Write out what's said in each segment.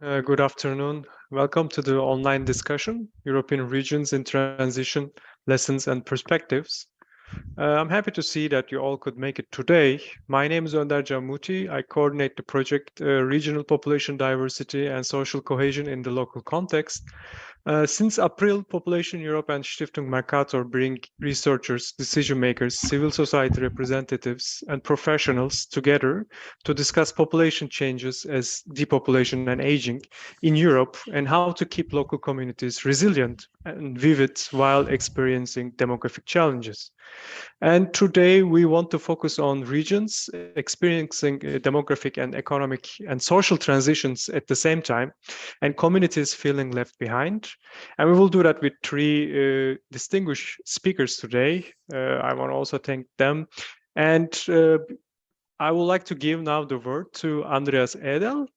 Good afternoon. Welcome to the online discussion, European Regions in Transition, Lessons and Perspectives. I'm happy to see that you all could make it today. My name is Önder Camuti. I coordinate the project Regional Population Diversity and Social Cohesion in the Local Context. Since April, Population Europe and Stiftung Mercator bring researchers, decision makers, civil society representatives, and professionals together to discuss population changes as depopulation and aging in Europe and how to keep local communities resilient and vivid while experiencing demographic challenges. And today we want to focus on regions experiencing demographic and economic and social transitions at the same time, and communities feeling left behind. And we will do that with three distinguished speakers today. I want to also thank them. And I would like to give now the word to Andreas Edel.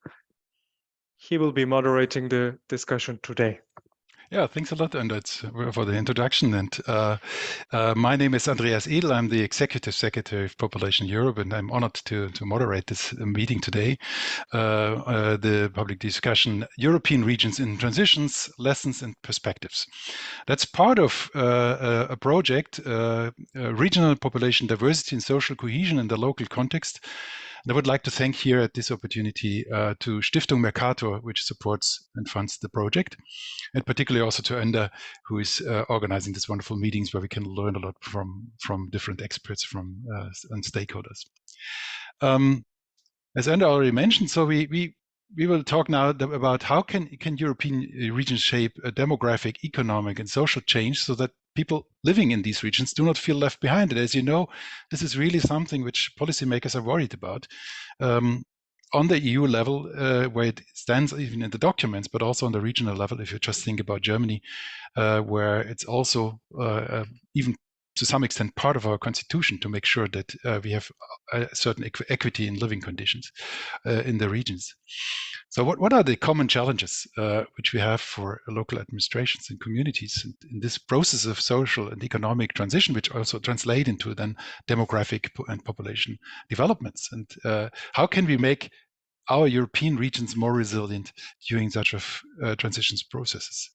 He will be moderating the discussion today. Yeah, thanks a lot, Önder, for the introduction. And my name is Andreas Edel. I'm the Executive Secretary of Population Europe, and I'm honored to moderate this meeting today, the public discussion, European Regions in Transitions, Lessons and Perspectives. That's part of a project, Regional Population Diversity and Social Cohesion in the Local Context. And I would like to thank here at this opportunity to Stiftung Mercator, which supports and funds the project, and particularly also to Önder, who is organizing these wonderful meetings where we can learn a lot from different experts and stakeholders. As Önder already mentioned, so we will talk now about how can European regions shape a demographic, economic, and social change so that people living in these regions do not feel left behind. And as you know, this is really something which policymakers are worried about. On the EU level, where it stands even in the documents, but also on the regional level, if you just think about Germany, where it's also even to some extent part of our constitution to make sure that we have a certain equity in living conditions in the regions. So what are the common challenges which we have for local administrations and communities in this process of social and economic transition, which also translate into then demographic and population developments? And how can we make our European regions more resilient during such transitions processes?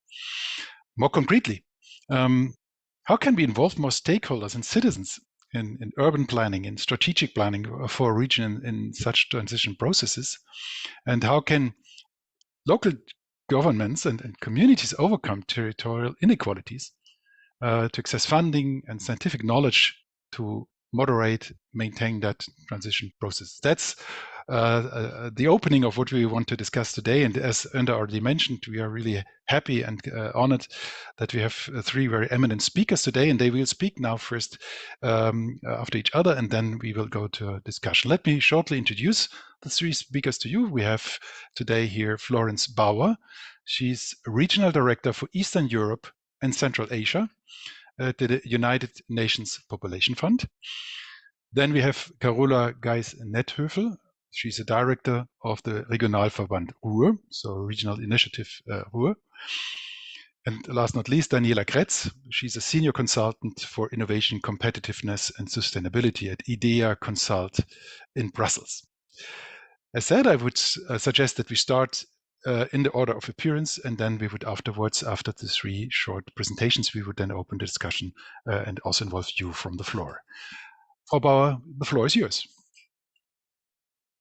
More concretely, how can we involve more stakeholders and citizens in urban planning and strategic planning for a region in such transition processes? And how can local governments and communities overcome territorial inequalities to access funding and scientific knowledge to moderate, maintain that transition process? That's the opening of what we want to discuss today. And as Önder already mentioned, we are really happy and honored that we have three very eminent speakers today, and they will speak now first after each other, and then we will go to a discussion. Let me shortly introduce the three speakers to you. We have today here Florence Bauer. She's Regional Director for Eastern Europe and Central Asia at the United Nations Population Fund. Then we have Carola Geis-Netthöfel. She's a director of the Regionalverband Ruhr, so Regional Initiative Ruhr. And last not least, Daniela Kretz. She's a senior consultant for innovation, competitiveness, and sustainability at IDEA Consult in Brussels. As said, I would suggest that we start in the order of appearance, and then we would afterwards, after the three short presentations, we would then open the discussion and also involve you from the floor. Frau Bauer, the floor is yours.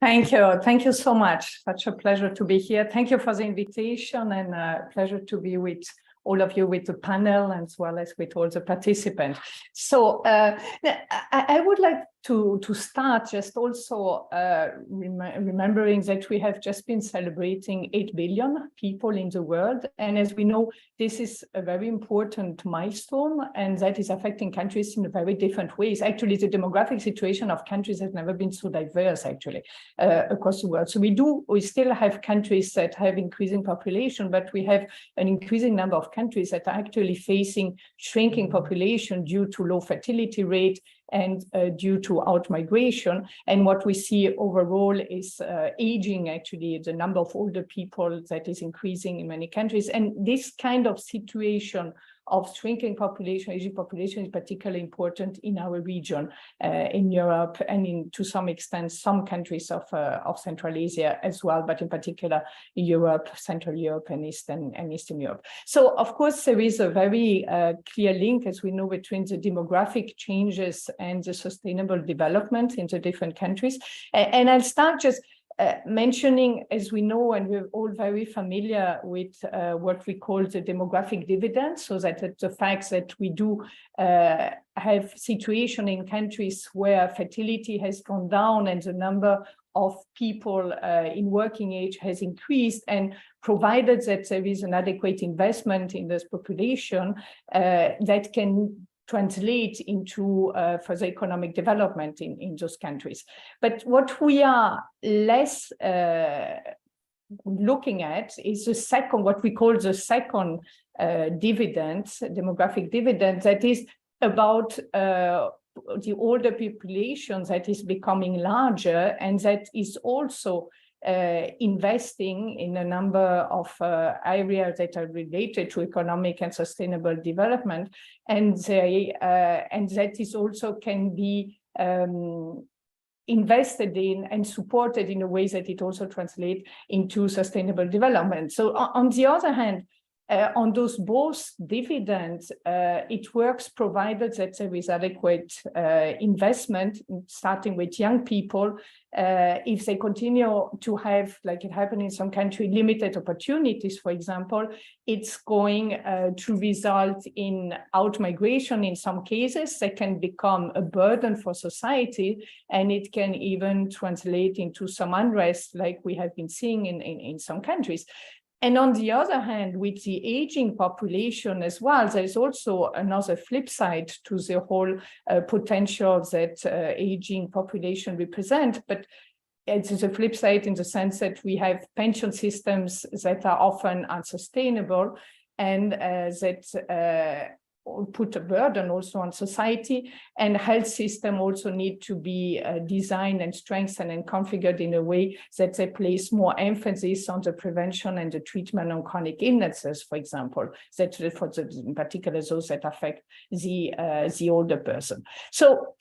Thank you. Thank you so much. Such a pleasure to be here. Thank you for the invitation, and a pleasure to be with all of you with the panel as well as with all the participants. So I would like to start just also remembering that we have just been celebrating 8 billion people in the world. And as we know, this is a very important milestone, and that is affecting countries in very different ways. Actually, the demographic situation of countries has never been so diverse, actually, across the world. So we still have countries that have increasing population, but we have an increasing number of countries that are actually facing shrinking population due to low fertility rate and due to out-migration. And what we see overall is aging, actually, the number of older people that is increasing in many countries. And this kind of situation of shrinking population, aging population is particularly important in our region, in Europe, and to some extent, some countries of Central Asia as well, but in particular, Europe, Central Europe, and Eastern Europe. So, of course, there is a very clear link, as we know, between the demographic changes and the sustainable development in the different countries. And I'll start just mentioning, as we know, and we're all very familiar with what we call the demographic dividend, so that the fact that we do have situation in countries where fertility has gone down and the number of people in working age has increased, and provided that there is an adequate investment in this population, that can translate into further economic development in those countries. But what we are less looking at is the second, what we call the second dividend, demographic dividend, that is about the older population that is becoming larger, and that is also investing in a number of areas that are related to economic and sustainable development, and that is also can be invested in and supported in a way that it also translates into sustainable development. So on the other hand, on those both dividends, it works provided that there is adequate investment, starting with young people. If they continue to have, like it happened in some countries, limited opportunities, for example, it's going to result in out-migration in some cases that can become a burden for society, and it can even translate into some unrest like we have been seeing in some countries. And on the other hand, with the aging population as well, there is also another flip side to the whole potential that aging population represent. But it is a flip side in the sense that we have pension systems that are often unsustainable, and that put a burden also on society, and health system also need to be designed and strengthened and configured in a way that they place more emphasis on the prevention and the treatment of chronic illnesses, for example, that for the, in particular those that affect the older person. So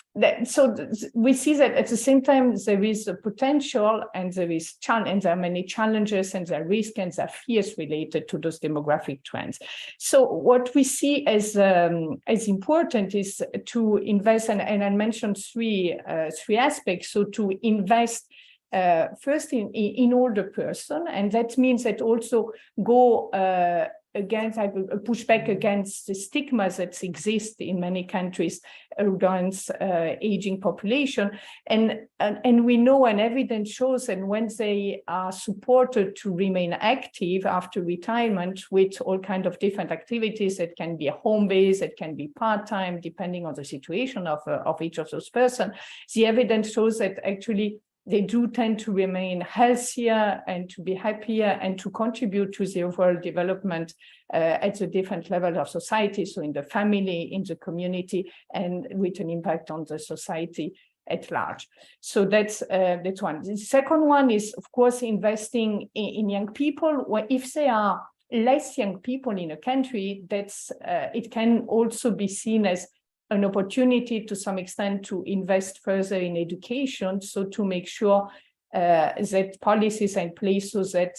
we see that at the same time there is a potential and there is challenge, and there are many challenges and there are risks and there are fears related to those demographic trends. So what we see as important is to invest, and I mentioned three aspects. So to invest first in older person, and that means that also go against, I will push back against the stigmas that exist in many countries against aging population. And we know, and evidence shows, and when they are supported to remain active after retirement with all kinds of different activities, that can be a home-based, it can be part-time, depending on the situation of each of those persons, the evidence shows that actually they do tend to remain healthier and to be happier and to contribute to the overall development at the different levels of society, so in the family, in the community, and with an impact on the society at large. So that's one. The second one is, of course, investing in young people. If there are less young people in a country, that's it can also be seen as an opportunity to some extent to invest further in education, so to make sure that policies are in place so that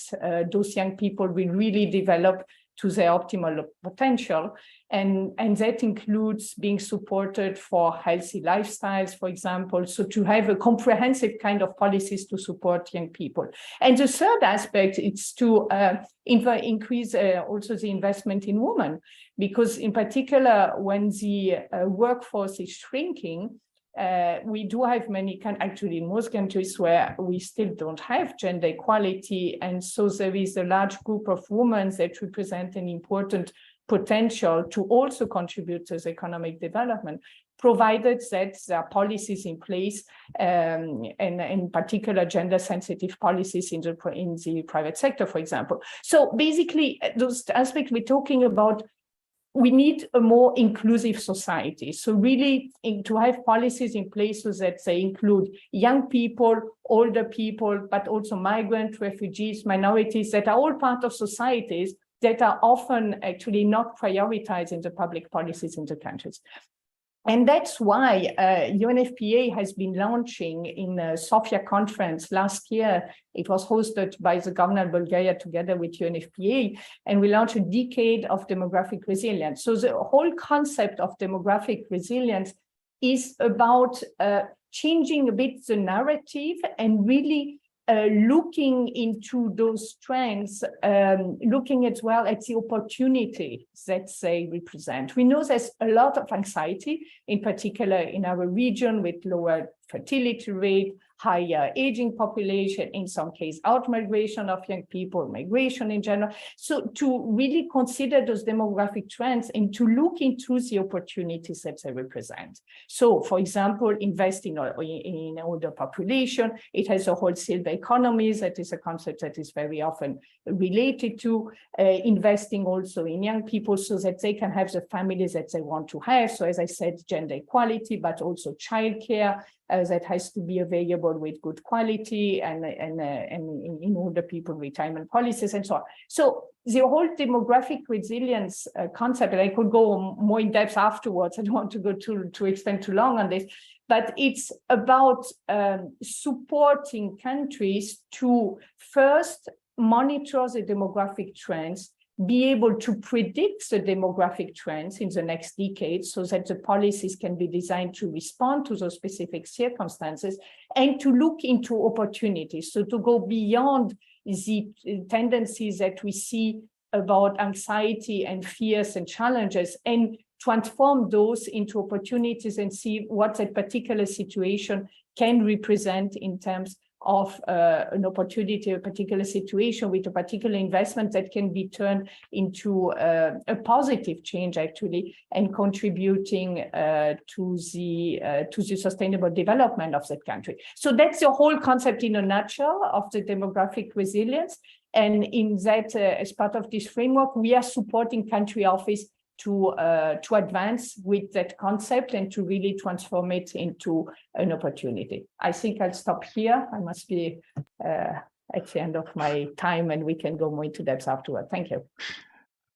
those young people will really develop to their optimal potential. And that includes being supported for healthy lifestyles, for example, so to have a comprehensive kind of policies to support young people. And the third aspect is to increase also the investment in women, because in particular, when the workforce is shrinking, we do have many, actually in most countries where we still don't have gender equality. And so there is a large group of women that represent an important potential to also contribute to the economic development, provided that there are policies in place, and in particular gender sensitive policies in the private sector, for example. So basically, those aspects we're talking about, we need a more inclusive society. So really to have policies in place so that they include young people, older people, but also migrant, refugees, minorities that are all part of societies that are often actually not prioritized in the public policies in the countries. And that's why UNFPA has been launching in the Sofia conference last year. It was hosted by the government of Bulgaria together with UNFPA, and we launched a decade of demographic resilience. So the whole concept of demographic resilience is about changing a bit the narrative and really looking into those trends, looking as well at the opportunity that they represent. We know there's a lot of anxiety, in particular in our region, with lower fertility rate, higher aging population, in some cases out-migration of young people, migration in general. So to really consider those demographic trends and to look into the opportunities that they represent. So, for example, investing in older population, it has a whole silver economy, that is a concept that is very often related to investing also in young people so that they can have the families that they want to have. So as I said, gender equality, but also childcare, that has to be available with good quality and in older people, retirement policies and so on. So the whole demographic resilience concept, and I could go more in depth afterwards, I don't want to go to extend too long on this, but it's about supporting countries to first monitor the demographic trends, be able to predict the demographic trends in the next decade so that the policies can be designed to respond to those specific circumstances, and to look into opportunities. So to go beyond the tendencies that we see about anxiety and fears and challenges, and transform those into opportunities and see what that particular situation can represent in terms of an opportunity, a particular situation with a particular investment that can be turned into a positive change, actually, and contributing to the sustainable development of that country. So that's the whole concept in a nutshell of the demographic resilience. And in that, as part of this framework, we are supporting country office to advance with that concept and to really transform it into an opportunity. I think I'll stop here. I must be at the end of my time, and we can go more into depth afterward. Thank you.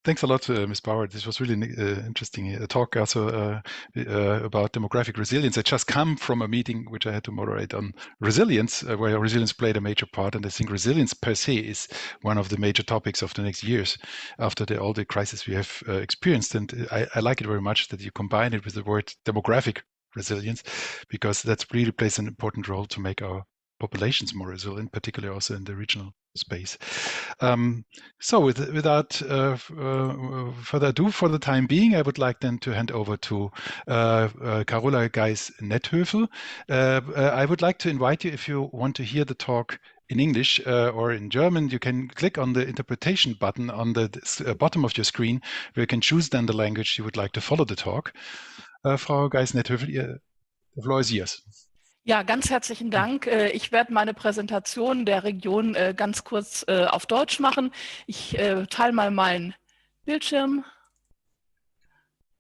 Thanks a lot, Ms. Bauer. This was really interesting talk also about demographic resilience. I just come from a meeting which I had to moderate on resilience, where resilience played a major part. And I think resilience per se is one of the major topics of the next years after all the crises we have experienced. And I like it very much that you combine it with the word demographic resilience, because that really plays an important role to make our populations more resilient, particularly also in the regional space. So without further ado, for the time being, I would like then to hand over to Carola Geis-Netthövel. I would like to invite you, if you want to hear the talk in English or in German, you can click on the interpretation button on the bottom of your screen, where you can choose then the language you would like to follow the talk. Frau Geis-Netthövel, the floor is yours. Ja, ganz herzlichen Dank. Ich werde meine Präsentation der Region ganz kurz auf Deutsch machen. Ich teile mal meinen Bildschirm.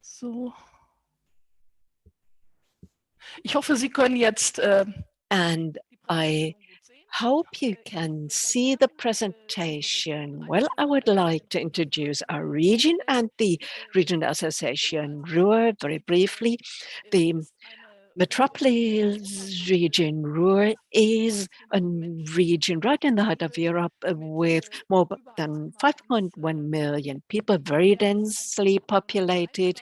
So. Ich hoffe, Sie können jetzt. And I hope you can see the presentation. Well, I would like to introduce our region and the Regional Association Ruhr very briefly. The Metropolis region Ruhr is a region right in the heart of Europe with more than 5.1 million people, very densely populated,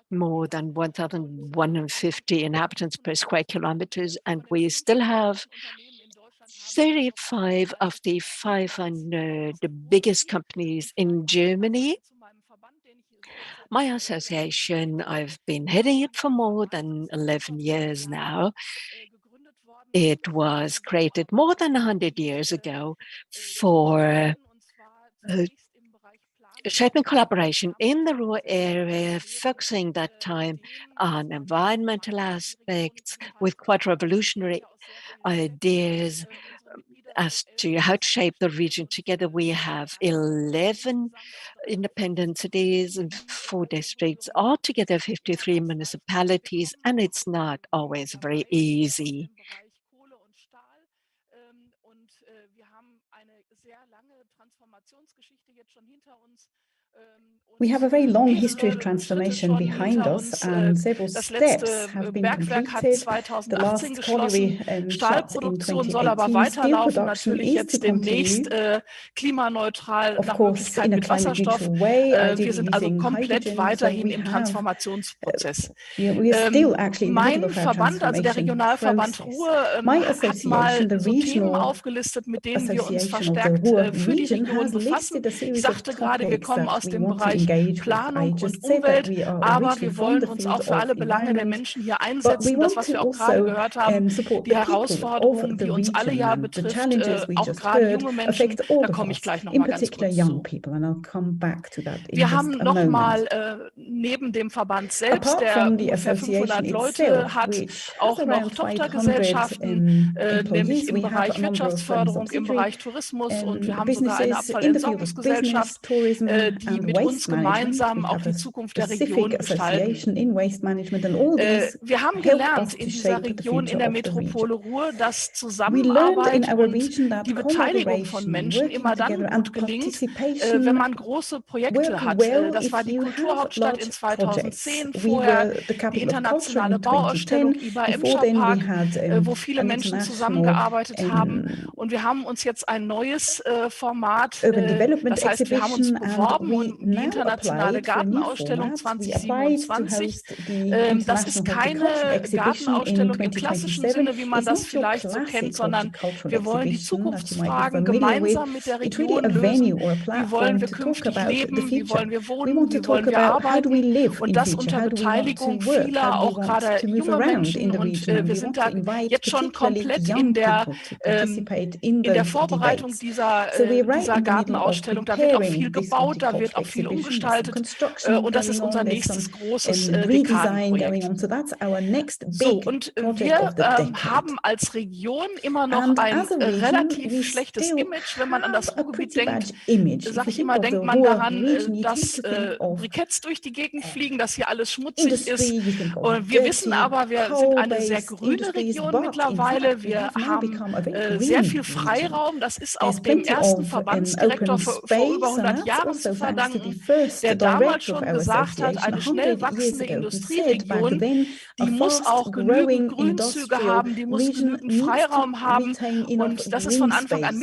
more than 1,150 inhabitants per square kilometers, and we still have 35 of the 500 biggest companies in Germany. My association, I've been heading it for more than 11 years now. It was created more than 100 years ago for shaping collaboration in the Ruhr area, focusing that time on environmental aspects with quite revolutionary ideas as to how to shape the region together. We have 11 independent cities and 4 districts, altogether 53 municipalities, and it's not always very easy. We have a very long history of transformation behind us, and several steps have been completed. The last colliery shut in 2018. Steel production is to continue, of course, in a climate neutral way, ideally using hydrogen. So we are still actually in the middle of our transformation process. My association, the Regional Association of the Ruhr Region, has listed a series of topics that we want to engage with. I just said that we are originally from the field of environment, but we want to also support the people of the region, and the challenges we just heard affect all of us, in particular young people, and I'll come back to that in just a moment. Apart from the association itself, which has around 500 employees, we have a number of subsidiary businesses in the field of business, tourism, and waste management. We have a specific association in waste management, and all these help us to shape the future of the region. We learned in our region that collaboration, working together, and participation work well if you have large projects. We were the capital of culture in 2010. Before then, we had an international urban development exhibition, and we now applied for a new format. We applied to host the International Horticulture Exhibition in 2027. It's not your classic horticultural exhibition that you might be familiar with. It's really a venue or a platform to talk about the future. We want to talk about how do we live in future, how do we want to work, how do we want to move around in the region, and we want to invite particularly young people to participate in the debates. So we're right in the middle of preparing this horticulture exhibition. There's some construction going on, there's some redesign going on. So that's our next big project of the decade. And as a region, we still have a pretty bad image. If you think of the Ruhr region, you tend to think of industry, you think of dirty, coal-based industries, but in fact, we have now become a very green region. There's plenty of open space, and that's also thanks to the first director of our association 100 years ago, who said back then, a fast-growing industrial region needs to retain enough green spaces and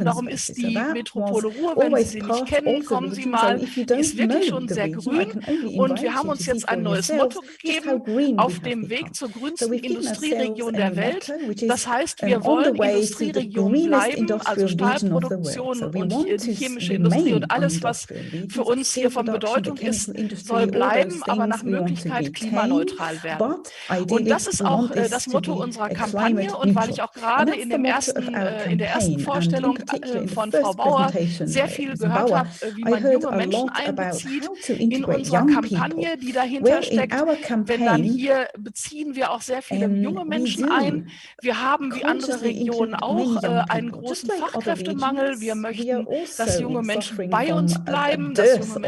open spaces. So that was always part of the region. So if you don't know the region, I can only invite you to see for yourselves just how green we have become. So we've given ourselves a motto, which is on the way to the greenest industrial region of the world. So we want to remain an industrial region. Steel production, the chemical industry, all those things we want to retain, but ideally we want this to be a climate neutral. And that's the motto of our campaign, and in particular in the first presentation, Ms. Bauer, I heard a lot about how to integrate young people. Well, in our campaign, we do consciously include many young people. Just like other regions, we are also suffering from a dearth of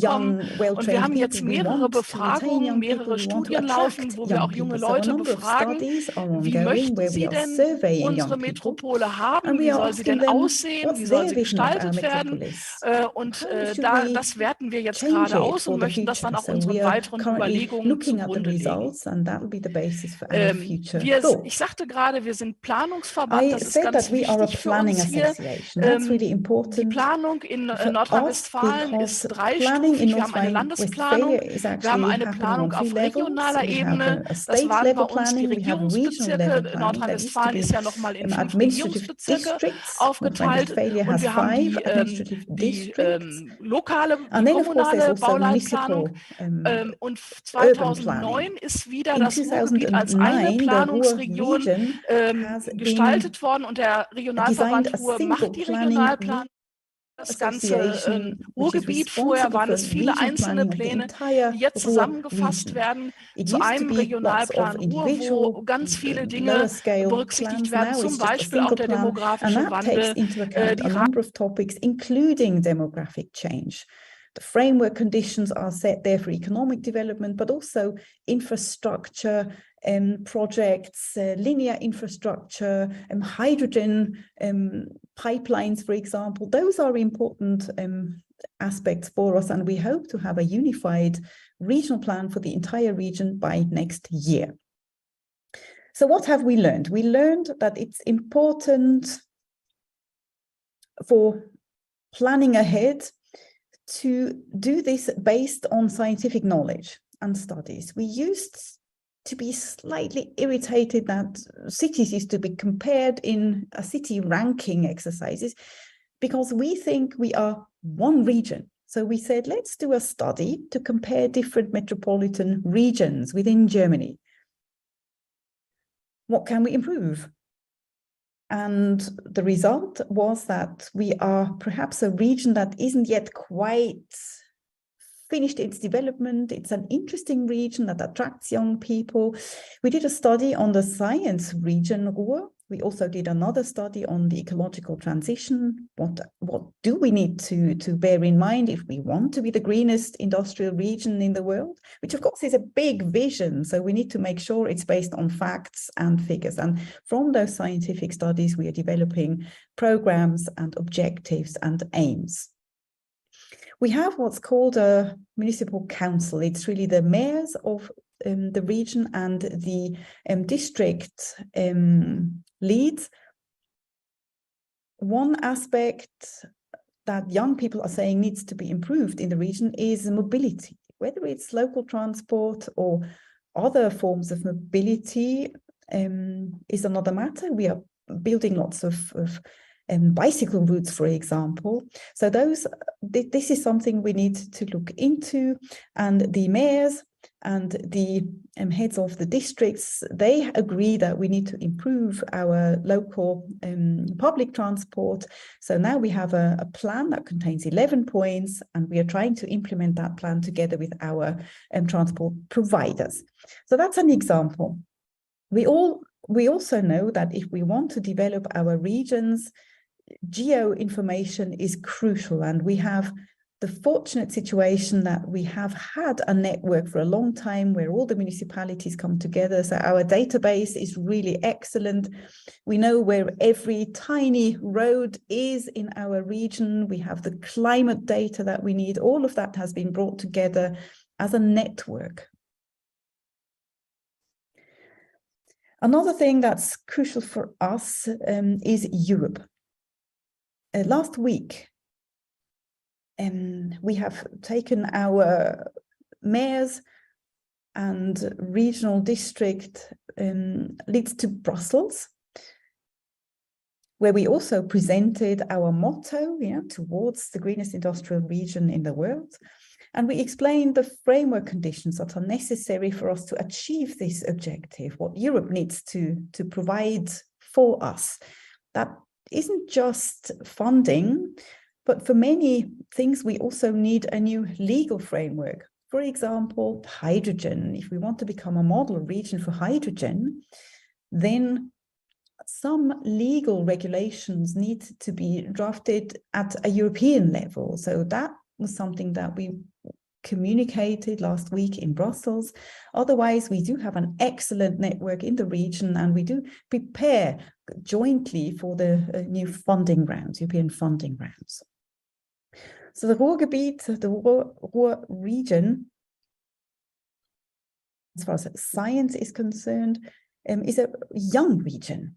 young, well-trained people. We want to retain young people, we want to attract young people. So a number of studies are ongoing where we are surveying young people, and we are asking them what's their vision of our metropolis. How should we change it for the future? So we are currently looking at the results, and that will be the basis for our future thoughts. I said that we are a planning association. That's really important for us, because planning in North Rhine-Westphalia is actually happening on 3 levels. We have a state-level planning, we have a regional-level planning. That used to be administrative districts. North Rhine-Westphalia has 5 administrative districts. And then, of course, there's also municipal urban planning. In 2009, the Ruhr region has been designed a single planning association, which is responsible for region planning of the entire Ruhr region. It used to be lots of individual, lower-scale plans. Now it's just a single plan, and that takes into account a number of topics, including demographic change. The framework conditions are set there for economic development, but also infrastructure projects, linear infrastructure, hydrogen pipelines, for example. Those are important aspects for us, and we hope to have a unified regional plan for the entire region by next year. So what have we learned? We learned that it's important for planning ahead to do this based on scientific knowledge and studies. We used to be slightly irritated that cities used to be compared in a city ranking exercises because we think we are one region. So we said, let's do a study to compare different metropolitan regions within Germany. What can we improve? And the result was that we are perhaps a region that isn't yet quite finished its development. It's an interesting region that attracts young people. We did a study on the science region, Ruhr. We also did another study on the ecological transition. What do we need to bear in mind if we want to be the greenest industrial region in the world? Which of course is a big vision. So we need to make sure it's based on facts and figures. And from those scientific studies, we are developing programs and objectives and aims. We have what's called a municipal council. It's really the mayors of the region and the district leads. One aspect that young people are saying needs to be improved in the region is mobility, whether it's local transport or other forms of mobility is another matter. We are building lots of bicycle routes, for example. So this is something we need to look into, and the mayors and the heads of the districts, they agree that we need to improve our local public transport. So now we have a plan that contains 11 points, and we are trying to implement that plan together with our transport providers. So that's an example. We also know that if we want to develop our regions, geo-information is crucial, and we have the fortunate situation that we have had a network for a long time where all the municipalities come together. So our database is really excellent. We know where every tiny road is in our region. We have the climate data that we need. All of that has been brought together as a network. Another thing that's crucial for us is Europe. Last week, we have taken our mayors and regional district leads to Brussels, where we also presented our motto, towards the greenest industrial region in the world. And we explained the framework conditions that are necessary for us to achieve this objective, what Europe needs to provide for us. That isn't just funding, but for many things, we also need a new legal framework. For example, hydrogen. If we want to become a model region for hydrogen, then some legal regulations need to be drafted at a European level. So that was something that we communicated last week in Brussels. Otherwise, we do have an excellent network in the region, and we do prepare jointly for the new funding rounds, European funding rounds. So the Ruhrgebiet, the Ruhr region, as far as science is concerned, is a young region.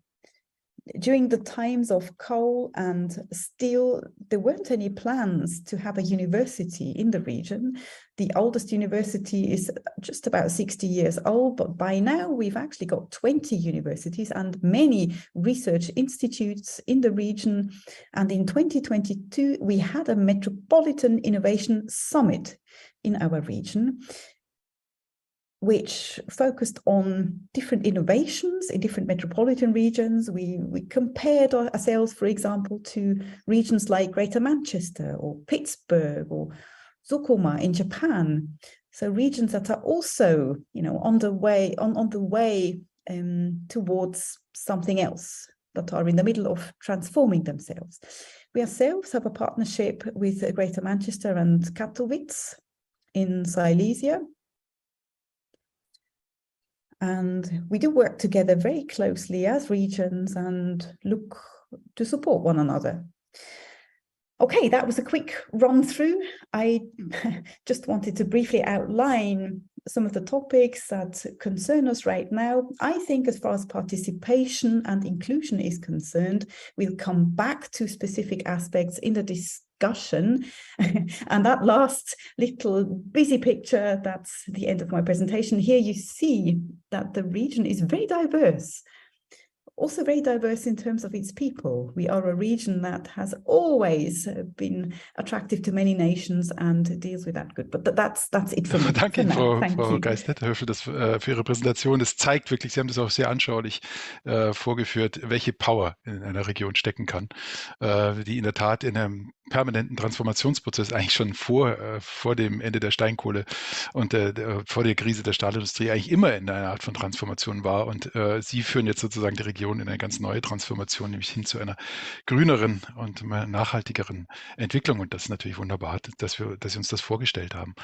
During the times of coal and steel, there weren't any plans to have a university in the region. The oldest university is just about 60 years old, but by now we've actually got 20 universities and many research institutes in the region. And in 2022, we had a Metropolitan Innovation Summit in our region, which focused on different innovations in different metropolitan regions. We compared ourselves, for example, to regions like Greater Manchester or Pittsburgh or Sukuma in Japan. So regions that are also, on the way towards something else, that are in the middle of transforming themselves. We ourselves have a partnership with Greater Manchester and Katowice in Silesia. And we do work together very closely as regions and look to support one another. Okay, that was a quick run through. I just wanted to briefly outline some of the topics that concern us right now. I think as far as participation and inclusion is concerned, we'll come back to specific aspects in the discussion. And that last little busy picture, that's the end of my presentation. Here you see that the region is very diverse. Also very diverse in terms of its people. We are a region that has always been attractive to many nations and deals with that good. But that's it from me. Danke Ihnen, Frau Geis-Netterhöfer, für Ihre Präsentation. Das zeigt wirklich, Sie haben das auch sehr anschaulich vorgeführt, welche Power in einer Region stecken kann, die in der Tat in einem permanenten Transformationsprozess eigentlich schon vor dem Ende der Steinkohle und vor der Krise der Stahlindustrie eigentlich immer in einer Art von Transformation war. Und Sie führen jetzt sozusagen die Region in eine ganz neue Transformation, nämlich hin zu einer grüneren und nachhaltigeren Entwicklung. Und das ist natürlich wunderbar, dass Sie uns das vorgestellt haben.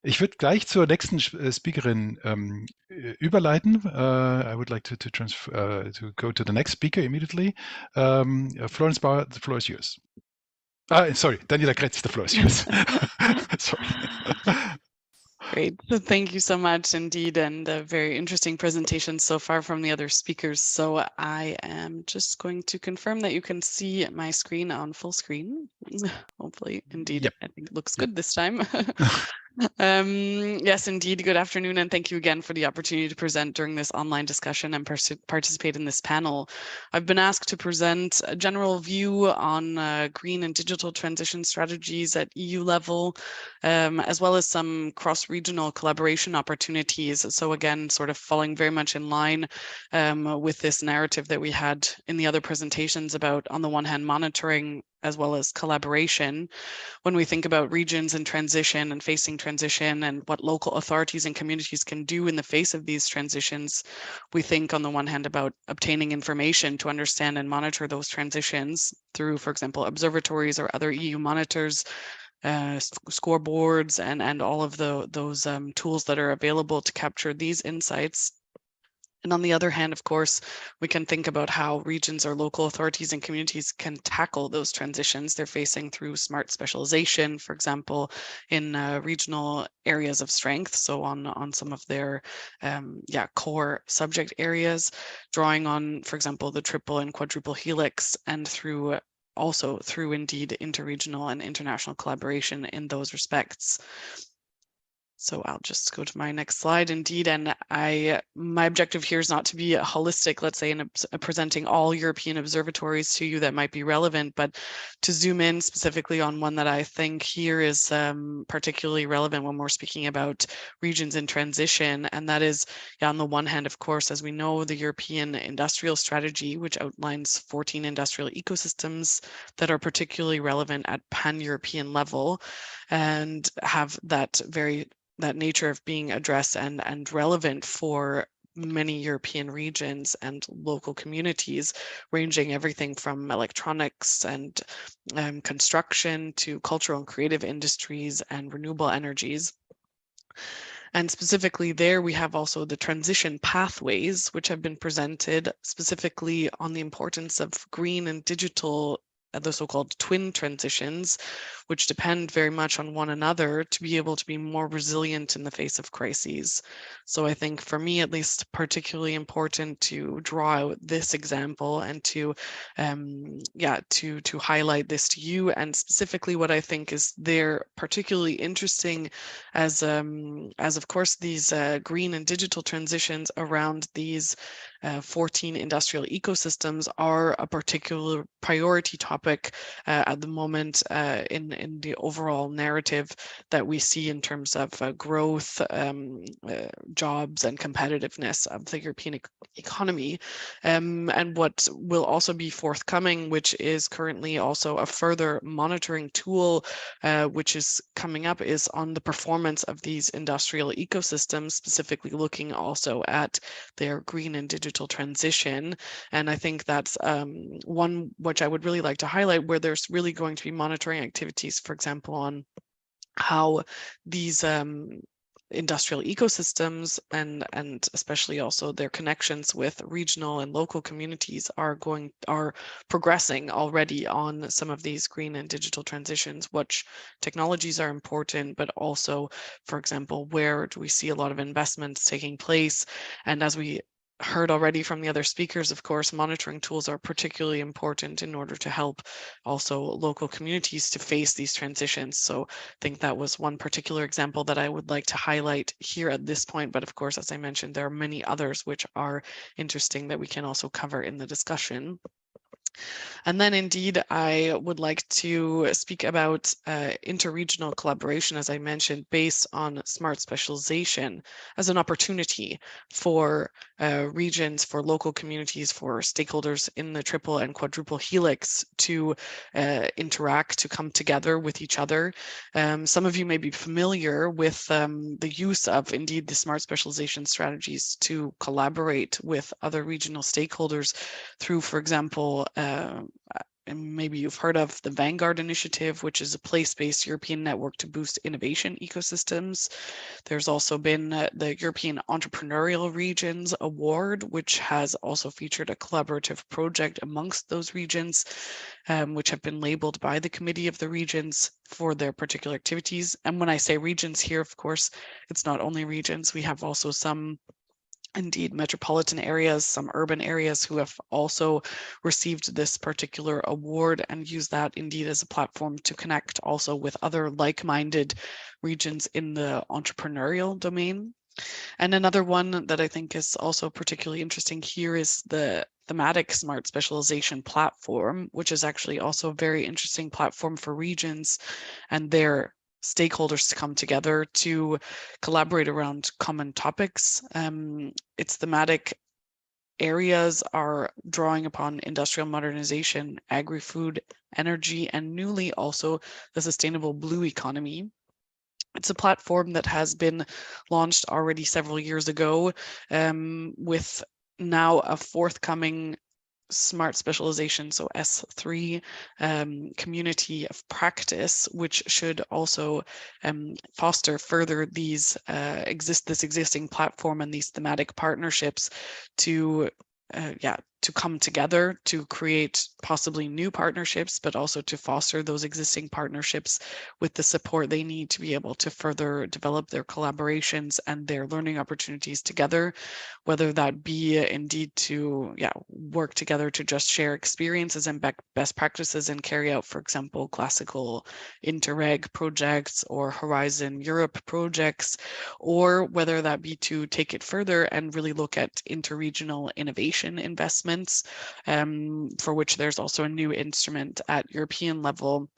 Ich würde gleich zur nächsten Speakerin überleiten. I would like to go to the next speaker immediately. Florence Bauer, the floor is yours. Sorry, Daniela Kretz, the floor is yours. Sorry. Great. So thank you so much indeed, and a very interesting presentation so far from the other speakers. So I am just going to confirm that you can see my screen on full screen. Hopefully, indeed, yep. I think it looks good this time. Yes, indeed. Good afternoon, and thank you again for the opportunity to present during this online discussion and participate in this panel. I've been asked to present a general view on green and digital transition strategies at EU level, as well as some cross-regional collaboration opportunities. So again, sort of falling very much in line with this narrative that we had in the other presentations about, on the one hand, monitoring as well as collaboration. When we think about regions in transition and facing transition and what local authorities and communities can do in the face of these transitions, we think on the one hand about obtaining information to understand and monitor those transitions through, for example, observatories or other EU monitors, scoreboards, and all of those tools that are available to capture these insights. And on the other hand, of course, we can think about how regions or local authorities and communities can tackle those transitions they're facing through smart specialization, for example, in regional areas of strength. So on some of their core subject areas, drawing on, for example, the triple and quadruple helix, and through indeed interregional and international collaboration in those respects. So I'll just go to my next slide indeed. And my objective here is not to be holistic, let's say, in presenting all European observatories to you that might be relevant, but to zoom in specifically on one that I think here is particularly relevant when we're speaking about regions in transition. And that is, on the one hand, of course, as we know, the European Industrial Strategy, which outlines 14 industrial ecosystems that are particularly relevant at pan-European level and have that nature of being addressed and relevant for many European regions and local communities, ranging everything from electronics and construction to cultural and creative industries and renewable energies. And specifically there, we have also the transition pathways, which have been presented specifically on the importance of green and digital, the so-called twin transitions, which depend very much on one another to be able to be more resilient in the face of crises. So I think for me, at least, particularly important to draw out this example and to highlight this to you, and specifically what I think is there particularly interesting as of course these green and digital transitions around these 14 industrial ecosystems are a particular priority topic at the moment in the overall narrative that we see in terms of growth, jobs, and competitiveness of the European economy. And what will also be forthcoming, which is currently also a further monitoring tool, which is coming up, is on the performance of these industrial ecosystems, specifically looking also at their green and digital transition. And I think that's one which I would really like to highlight, where there's really going to be monitoring activities, for example, on how these industrial ecosystems and especially also their connections with regional and local communities are progressing already on some of these green and digital transitions. Which technologies are important, but also, for example, where do we see a lot of investments taking place? And as we heard already from the other speakers, of course, monitoring tools are particularly important in order to help also local communities to face these transitions. So I think that was one particular example that I would like to highlight here at this point. But of course, as I mentioned, there are many others which are interesting that we can also cover in the discussion. And then indeed, I would like to speak about interregional collaboration, as I mentioned, based on smart specialization as an opportunity for regions, for local communities, for stakeholders in the triple and quadruple helix to interact, to come together with each other. Some of you may be familiar with the use of indeed the smart specialization strategies to collaborate with other regional stakeholders through, for example, and maybe you've heard of the Vanguard Initiative, which is a place-based European network to boost innovation ecosystems. There's also been the European Entrepreneurial Regions Award, which has also featured a collaborative project amongst those regions, which have been labeled by the Committee of the Regions for their particular activities. And when I say regions here, of course, it's not only regions. We have also some indeed metropolitan areas, some urban areas who have also received this particular award and use that indeed as a platform to connect also with other like-minded regions in the entrepreneurial domain. And another one that I think is also particularly interesting here is the thematic smart specialization platform, which is actually also a very interesting platform for regions and their stakeholders to come together to collaborate around common topics. Its thematic areas are drawing upon industrial modernization, agri-food, energy, and newly also the sustainable blue economy. It's a platform that has been launched already several years ago, with now a forthcoming smart specialization, so S3 community of practice, which should also foster further these this existing platform and these thematic partnerships to come together to create possibly new partnerships, but also to foster those existing partnerships with the support they need to be able to further develop their collaborations and their learning opportunities together, whether that be indeed to work together to just share experiences and best practices and carry out, for example, classical Interreg projects or Horizon Europe projects, or whether that be to take it further and really look at interregional innovation investments, for which there's also a new instrument at European level,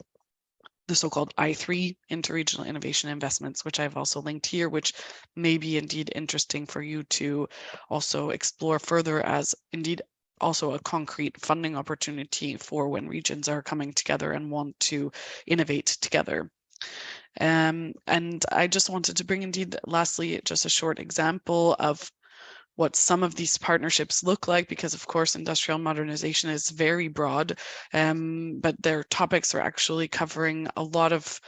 the so-called I3 interregional innovation investments, which I've also linked here, which may be indeed interesting for you to also explore further as indeed also a concrete funding opportunity for when regions are coming together and want to innovate together. And I just wanted to bring indeed lastly just a short example of what some of these partnerships look like, because of course industrial modernization is very broad, but their topics are actually covering a lot of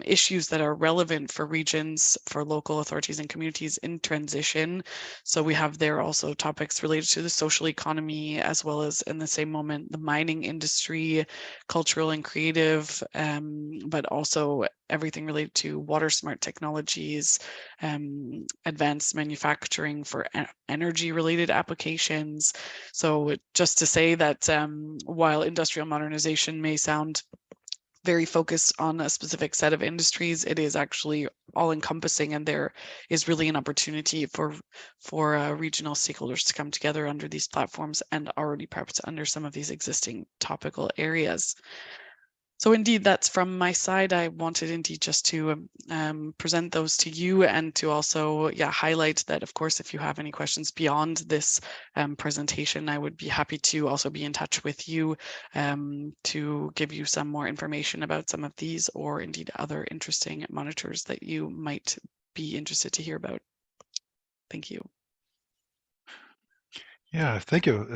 issues that are relevant for regions, for local authorities and communities in transition. So we have there also topics related to the social economy, as well as in the same moment, the mining industry, cultural and creative, but also everything related to water smart technologies, advanced manufacturing for energy related applications. So just to say that while industrial modernization may sound very focused on a specific set of industries, it is actually all encompassing, and there is really an opportunity for regional stakeholders to come together under these platforms and already perhaps under some of these existing topical areas. So indeed, that's from my side. I wanted indeed just to present those to you and to also highlight that, of course, if you have any questions beyond this presentation, I would be happy to also be in touch with you to give you some more information about some of these or indeed other interesting monitors that you might be interested to hear about. Thank you. Yeah, thank you,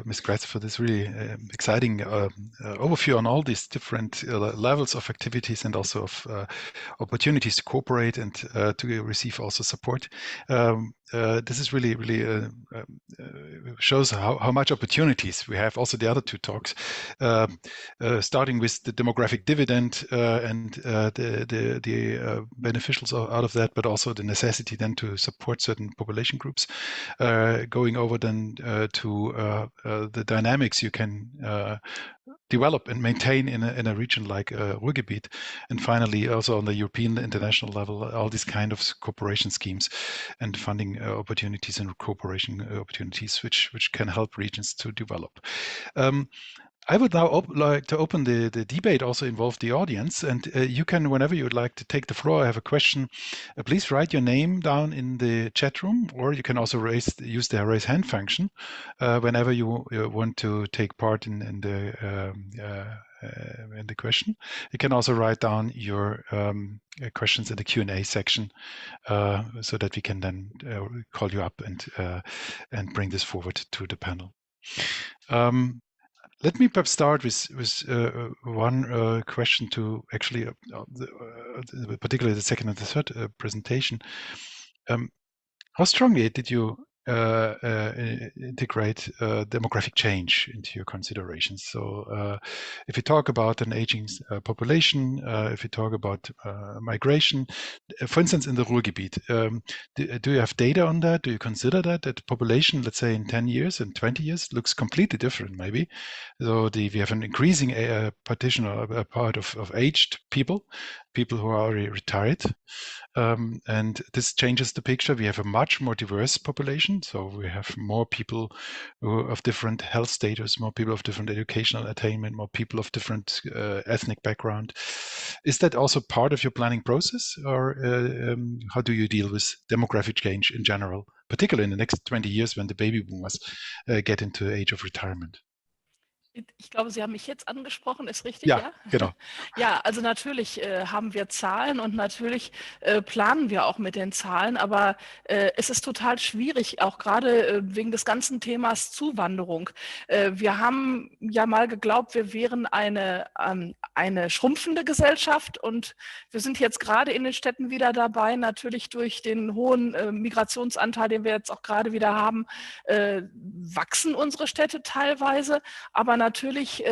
Ms. Gratz, for this really exciting overview on all these different levels of activities and also of opportunities to cooperate and to receive also support. This is really shows how much opportunities we have. Also, the other two talks, starting with the demographic dividend and the beneficials out of that, but also the necessity then to support certain population groups, going over then to the dynamics you can develop and maintain in a region like Ruhrgebiet, and finally also on the European international level, all these kind of cooperation schemes and funding opportunities and cooperation opportunities which can help regions to develop. I would now like to open the debate, also involve the audience, and you can, whenever you would like to take the floor, have a question, please write your name down in the chat room, or you can also use the raise hand function whenever you want to take part in the question. You can also write down your questions in the Q&A section so that we can then call you up and bring this forward to the panel. Let me perhaps start with one question to actually, particularly the second and the third presentation. How strongly did you integrate demographic change into your considerations? So if you talk about an aging population, if you talk about migration, for instance, in the Ruhrgebiet, do you have data on that? Do you consider that population, let's say in 10 years and 20 years, looks completely different maybe? So we have an increasing partition or a part of aged people who are already retired. And this changes the picture. We have a much more diverse population. So we have more people of different health status, more people of different educational attainment, more people of different ethnic background. Is that also part of your planning process, or how do you deal with demographic change in general, particularly in the next 20 years when the baby boomers get into the age of retirement? Ich glaube, Sie haben mich jetzt angesprochen, ist richtig? Ja, genau. Ja, also natürlich haben wir Zahlen und natürlich planen wir auch mit den Zahlen, aber es ist total schwierig, auch gerade wegen des ganzen Themas Zuwanderung. Wir haben ja mal geglaubt, wir wären eine schrumpfende Gesellschaft, und wir sind jetzt gerade in den Städten wieder dabei, natürlich durch den hohen Migrationsanteil, den wir jetzt auch gerade wieder haben, wachsen unsere Städte teilweise, aber natürlich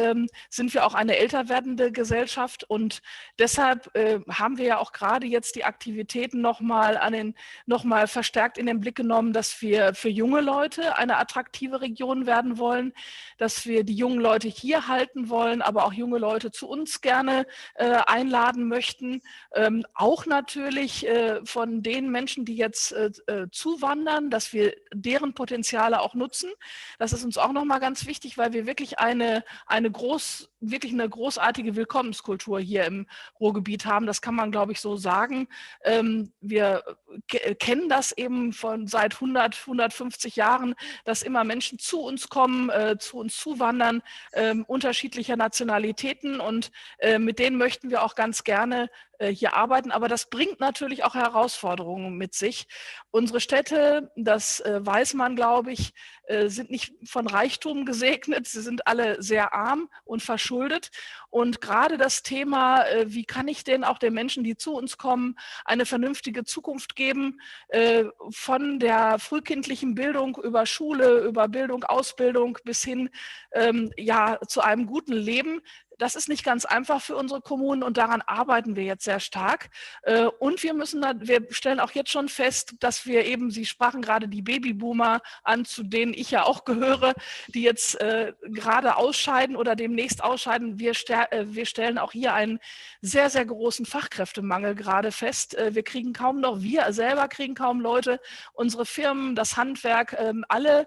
sind wir auch eine älter werdende Gesellschaft, und deshalb haben wir ja auch gerade jetzt die Aktivitäten nochmal verstärkt in den Blick genommen, dass wir für junge Leute eine attraktive Region werden wollen, dass wir die jungen Leute hier halten wollen, aber auch junge Leute zu uns gerne einladen möchten. Auch natürlich von den Menschen, die jetzt zuwandern, dass wir deren Potenziale auch nutzen. Das ist uns auch nochmal ganz wichtig, weil wir wirklich eine großartige Willkommenskultur hier im Ruhrgebiet haben. Das kann man, glaube ich, so sagen. Wir kennen das eben seit 150 Jahren, dass immer Menschen zu uns kommen, zu uns zuwandern, unterschiedlicher Nationalitäten, und mit denen möchten wir auch ganz gerne hier arbeiten. Aber das bringt natürlich auch Herausforderungen mit sich. Unsere Städte, das weiß man, glaube ich, sind nicht von Reichtum gesegnet. Sie sind alle sehr arm und verschuldet. Und gerade das Thema, wie kann ich denn auch den Menschen, die zu uns kommen, eine vernünftige Zukunft geben, von der frühkindlichen Bildung über Schule, über Bildung, Ausbildung bis hin zu einem guten Leben. Das ist nicht ganz einfach für unsere Kommunen, und daran arbeiten wir jetzt sehr stark. Und wir stellen auch jetzt schon fest, dass wir eben, Sie sprachen gerade die Babyboomer an, zu denen ich ja auch gehöre, die jetzt gerade ausscheiden oder demnächst ausscheiden. Wir stellen auch hier einen sehr, sehr großen Fachkräftemangel gerade fest. Wir selber kriegen kaum Leute. Unsere Firmen, das Handwerk, alle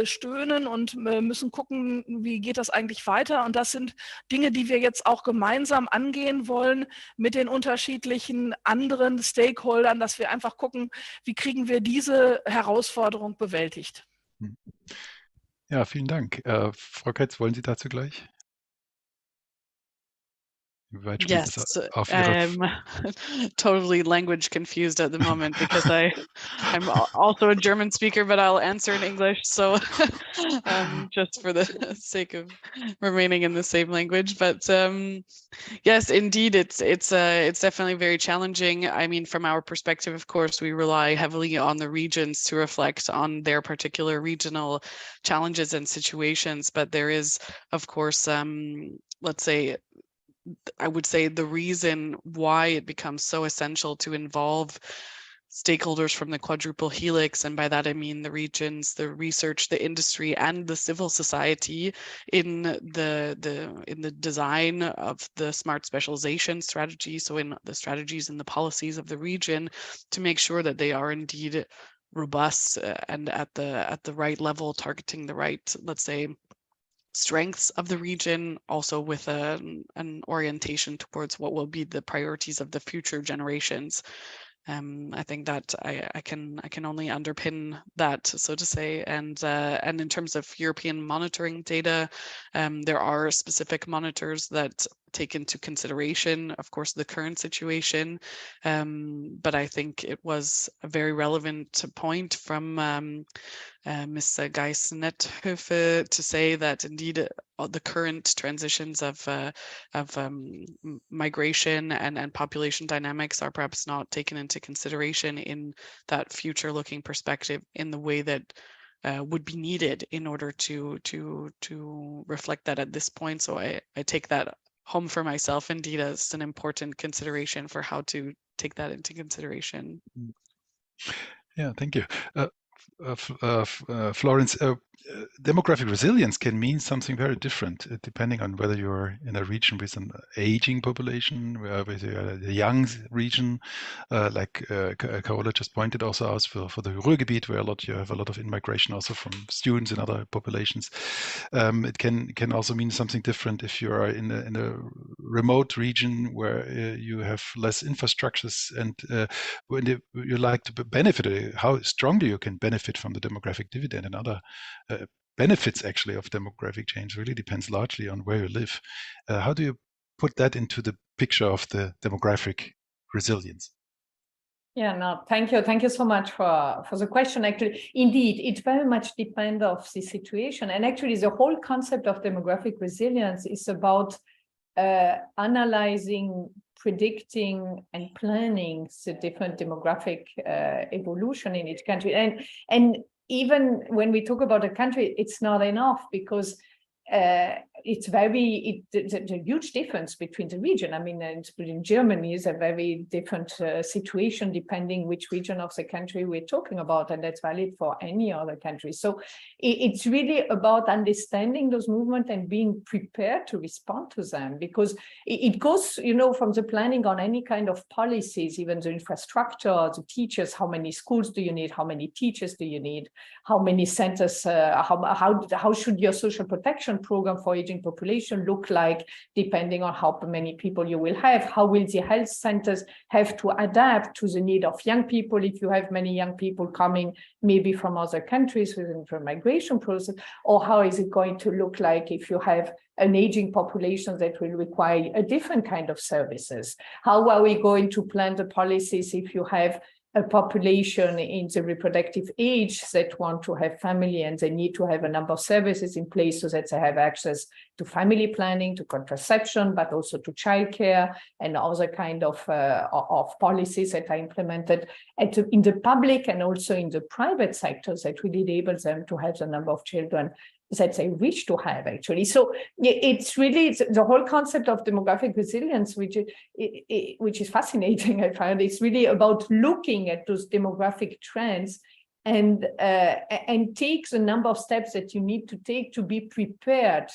stöhnen und müssen gucken, wie geht das eigentlich weiter. Und das sind Dinge, die wir jetzt auch gemeinsam angehen wollen mit den unterschiedlichen anderen Stakeholdern, dass wir einfach gucken, wie kriegen wir diese Herausforderung bewältigt. Ja, vielen Dank. Frau Ketz, wollen Sie dazu gleich? Yes, I'm totally language confused at the moment because I'm also a German speaker, but I'll answer in English. So just for the sake of remaining in the same language. But yes, indeed, it's definitely very challenging. I mean, from our perspective, of course, we rely heavily on the regions to reflect on their particular regional challenges and situations. But there is, of course, let's say, I would say the reason why it becomes so essential to involve stakeholders from the quadruple helix, and by that I mean the regions, the research, the industry, and the civil society in the design of the smart specialization strategy, so in the strategies and the policies of the region, to make sure that they are indeed robust and at the right level, targeting the right, let's say, strengths of the region, also with an orientation towards what will be the priorities of the future generations. I think that I can only underpin that, so to say. And in terms of European monitoring data, there are specific monitors that take into consideration, of course, the current situation. But I think it was a very relevant point from Ms. Geis-Nethöfe to say that indeed the current transitions of migration and population dynamics are perhaps not taken into consideration in that future-looking perspective in the way that would be needed in order to reflect that at this point. So I take that home for myself indeed as an important consideration for how to take that into consideration. Yeah, thank you. Florence, demographic resilience can mean something very different depending on whether you're in a region with an aging population, with a young region, like Carola just pointed also out for the Ruhrgebiet, where you have a lot of immigration also from students and other populations. It can also mean something different if you are in a remote region where you have less infrastructures, and when you like to benefit, how strongly you can benefit from the demographic dividend and other benefits actually of demographic change really depends largely on where you live. How do you put that into the picture of the demographic resilience? Yeah, no, thank you. Thank you so much for the question. Actually, indeed, it very much depends on the situation. And actually, the whole concept of demographic resilience is about analyzing, predicting, and planning the different demographic evolution in each country. And even when we talk about a country, it's not enough, because it's a huge difference between the region. I mean, in Germany is a very different situation depending which region of the country we're talking about, and that's valid for any other country. So it's really about understanding those movements and being prepared to respond to them, because it goes, from the planning on any kind of policies, even the infrastructure, the teachers, how many schools do you need, how many teachers do you need, how many centers, how should your social protection program for aging population look like, depending on how many people you will have. How will the health centers have to adapt to the need of young people if you have many young people coming maybe from other countries within the migration process? Or how is it going to look like if you have an aging population that will require a different kind of services? How are we going to plan the policies if you have a population in the reproductive age that want to have family, and they need to have a number of services in place so that they have access to family planning, to contraception, but also to childcare and other kind of policies that are implemented in the public and also in the private sectors that will enable them to have the number of children that they wish to have, actually. So it's really the whole concept of demographic resilience, which is fascinating. I find it's really about looking at those demographic trends and take the number of steps that you need to take to be prepared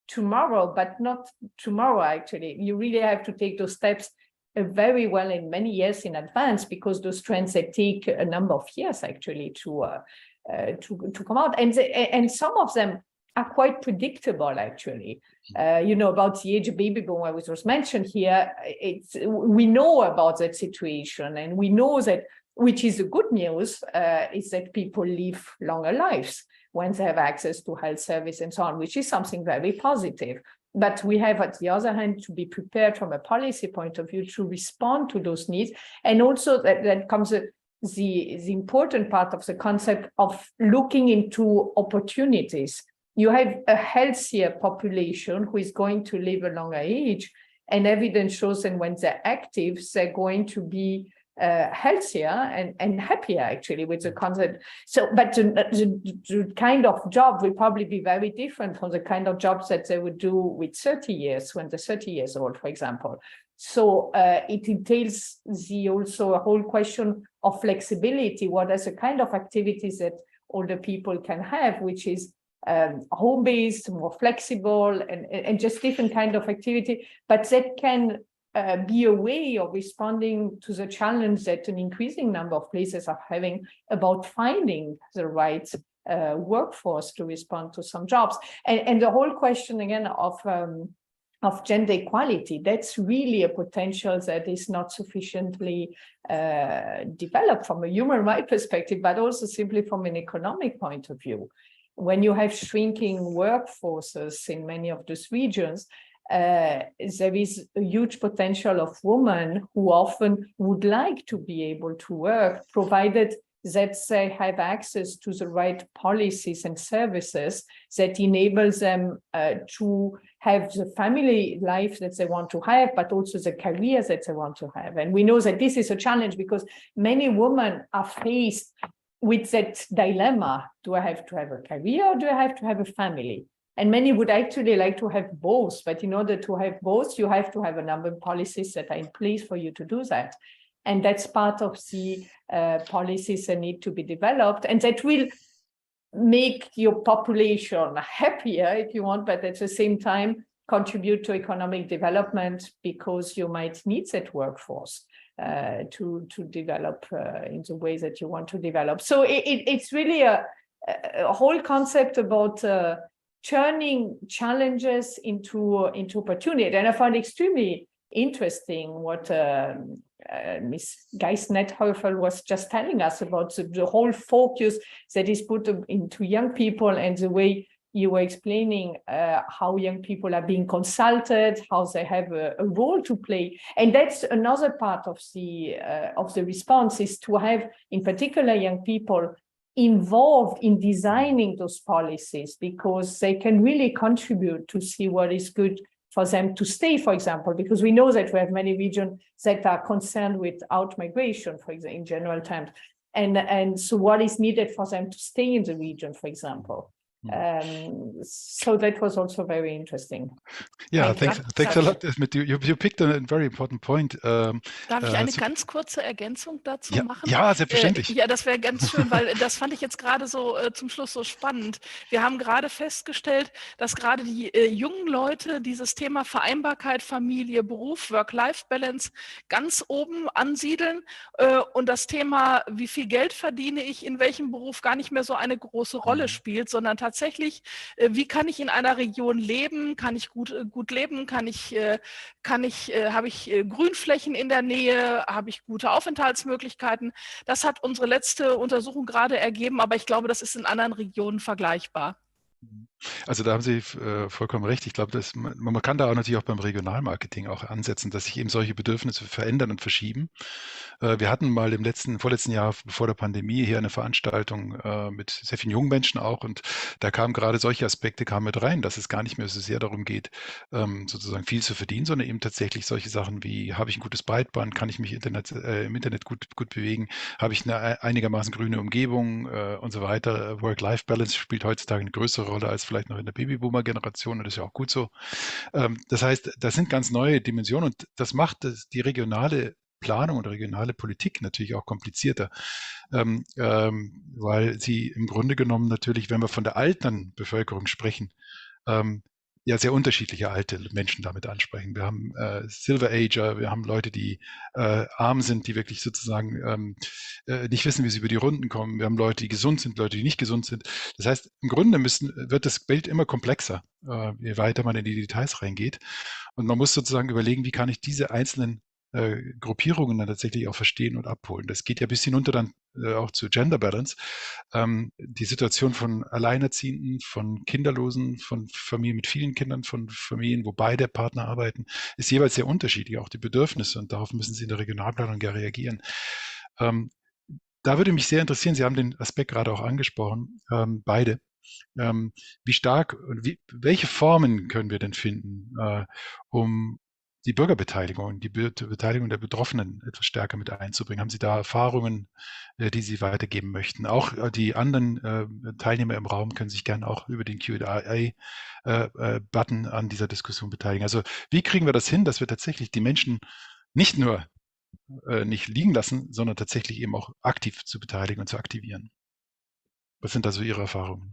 tomorrow, but not tomorrow, actually. You really have to take those steps very well in many years in advance, because those trends that take a number of years actually to come out, and some of them are quite predictable actually. About the age of baby boom, which was mentioned here, we know about that situation, and we know that, which is the good news, is that people live longer lives when they have access to health service and so on, which is something very positive. But we have, at the other hand, to be prepared from a policy point of view to respond to those needs. And also that comes the important part of the concept of looking into opportunities. You have a healthier population who is going to live a longer age, and evidence shows that when they're active, they're going to be healthier and happier, actually, with the concept. So, but the kind of job will probably be very different from the kind of jobs that they would do with 30 years, when they're 30 years old, for example. So it entails also a whole question of flexibility. What are the kind of activities that older people can have, which is home-based, more flexible, and just different kind of activity, but that can be a way of responding to the challenge that an increasing number of places are having about finding the right workforce to respond to some jobs. And the whole question again of gender equality, that's really a potential that is not sufficiently developed from a human rights perspective, but also simply from an economic point of view. When you have shrinking workforces in many of those regions, there is a huge potential of women who often would like to be able to work, provided that they have access to the right policies and services that enables them to have the family life that they want to have, but also the career that they want to have. And we know that this is a challenge because many women are faced with that dilemma. Do I have to have a career or do I have to have a family? And many would actually like to have both, but in order to have both, you have to have a number of policies that are in place for you to do that. And that's part of the policies that need to be developed, and that will make your population happier, if you want, but at the same time contribute to economic development, because you might need that workforce to develop in the way that you want to develop. So it's really a whole concept about turning challenges into opportunity. And I find extremely interesting what Ms. Geist-Netthöfel was just telling us about the whole focus that is put into young people, and the way you were explaining how young people are being consulted, how they have a role to play. And that's another part of the response, is to have, in particular, young people involved in designing those policies, because they can really contribute to see what is good for them to stay, for example, because we know that we have many regions that are concerned with out-migration, for example, in general terms. And so what is needed for them to stay in the region, for example. So that was also very interesting. Yeah, thanks a lot, Esmet. You picked a very important point. Darf ich eine ganz kurze Ergänzung dazu machen? Ja, selbstverständlich. Ja, das wäre ganz schön, weil das fand ich jetzt gerade so zum Schluss so spannend. Wir haben gerade festgestellt, dass gerade die jungen Leute dieses Thema Vereinbarkeit, Familie, Beruf, Work-Life-Balance ganz oben ansiedeln und das Thema, wie viel Geld verdiene ich, in welchem Beruf, gar nicht mehr so eine große Rolle spielt, sondern tatsächlich, wie kann ich in einer Region leben? Kann ich gut leben? Habe ich Grünflächen in der Nähe? Habe ich gute Aufenthaltsmöglichkeiten? Das hat unsere letzte Untersuchung gerade ergeben, aber ich glaube, das ist in anderen Regionen vergleichbar. Also da haben Sie vollkommen recht. Ich glaube, man kann da auch natürlich auch beim Regionalmarketing auch ansetzen, dass sich eben solche Bedürfnisse verändern und verschieben. Wir hatten mal im vorletzten Jahr vor der Pandemie hier eine Veranstaltung mit sehr vielen jungen Menschen auch, und da kamen gerade solche Aspekte mit rein, dass es gar nicht mehr so sehr darum geht, sozusagen viel zu verdienen, sondern eben tatsächlich solche Sachen wie: Habe ich ein gutes Breitband, kann ich mich im Internet gut bewegen, habe ich eine einigermaßen grüne Umgebung und so weiter. Work-Life-Balance spielt heutzutage eine größere Rolle als vielleicht noch in der Babyboomer-Generation, und das ist ja auch gut so. Das heißt, das sind ganz neue Dimensionen, und das macht die regionale Planung und regionale Politik natürlich auch komplizierter, weil sie im Grunde genommen natürlich, wenn wir von der alternden Bevölkerung sprechen, ja sehr unterschiedliche alte Menschen damit ansprechen. Wir haben Silver Ager, wir haben Leute, die arm sind, die wirklich sozusagen nicht wissen, wie sie über die Runden kommen. Wir haben Leute, die gesund sind, Leute, die nicht gesund sind. Das heißt, im Grunde wird das Bild immer komplexer, je weiter man in die Details reingeht. Und man muss sozusagen überlegen, wie kann ich diese einzelnen Gruppierungen dann tatsächlich auch verstehen und abholen. Das geht ja bis hinunter dann auch zu Gender Balance. Die Situation von Alleinerziehenden, von Kinderlosen, von Familien mit vielen Kindern, von Familien, wo beide Partner arbeiten, ist jeweils sehr unterschiedlich, auch die Bedürfnisse, und darauf müssen Sie in der Regionalplanung ja reagieren. Da würde mich sehr interessieren, Sie haben den Aspekt gerade auch angesprochen, beide. Wie stark und welche Formen können wir denn finden, um die Bürgerbeteiligung, die Beteiligung der Betroffenen etwas stärker mit einzubringen? Haben Sie da Erfahrungen, die Sie weitergeben möchten? Auch die anderen Teilnehmer im Raum können sich gerne auch über den Q&A-Button an dieser Diskussion beteiligen. Also wie kriegen wir das hin, dass wir tatsächlich die Menschen nicht nur nicht liegen lassen, sondern tatsächlich eben auch aktiv zu beteiligen und zu aktivieren? Was sind da so Ihre Erfahrungen?